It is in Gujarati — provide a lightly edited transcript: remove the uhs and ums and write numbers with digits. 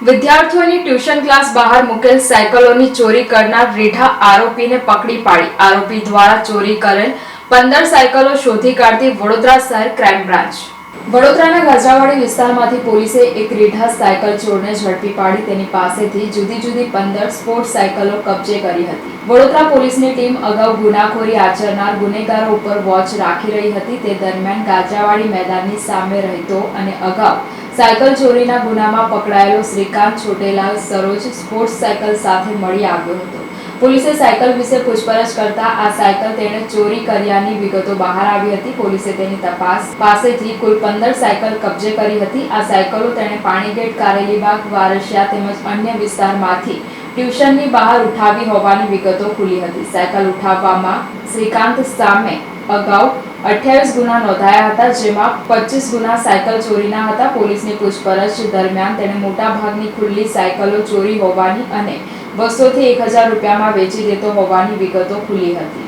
વિદ્યાર્થીઓની ટ્યુશન ક્લાસ બહાર મૂકેલ સાયકલોની ચોરી કરનાર રીઢા આરોપીને પકડી પાડી. આરોપી દ્વારા ચોરી કરેલ 15 સાયકલો શોધી કાઢતી વડોદરા શહેર ક્રાઇમ બ્રાન્ચ. વડોદરાના ગાજરાવાડી વિસ્તારમાંથી પોલીસે એક રીઢા સાયકલ ચોરને ઝડપી પાડી તેની પાસેથી જુદી જુદી 15 સ્પોર્ટ્સ સાયકલો કબજે કરી હતી. વડોદરા પોલીસની ટીમ અગાઉ ગુનાખોરી આચરનાર ગુનેગારો ઉપર વોચ રાખી રહી હતી. તે દરમિયાન ગાજરાવાડી મેદાનની સામે રહેતો અને અગાઉ સાયકલ ચોરીના ગુનામાં પકડાયેલો શ્રીકાંત છોટેલાલ સરોજ સ્પોર્ટ્સ સાયકલ સાથે મળી આવ્યો હતો. પોલીસે સાયકલ વિશે પૂછપરછ કરતા આ સાયકલ તેણે ચોરી કર્યાની વિગતો બહાર આવી હતી. પોલીસે તેની તપાસ પાસેથી કુલ 15 સાયકલ કબજે કરી હતી. આ સાયકલો તેણે પાણીગેટ, કારેલીબાગ, વારસિયા તેમજ અન્ય વિસ્તારમાંથી ટ્યુશનની બહાર ઉઠાવી હોવાની વિગતો ખુલી હતી. સાયકલ ઉઠાવવામાં શ્રીકાંત સામે અગાઉ 28 ગુના નોંધાયા હતા, જેમાં 25 ગુના સાયકલ ચોરીના હતા. પોલીસની પૂછપરછ દરમિયાન તેણે મોટાભાગની ખુલ્લી સાયકલો ચોરી હોવાની અને 200 થી 1000 રૂપિયામાં વેચી દેતો હોવાની વિગતો ખુલી હતી.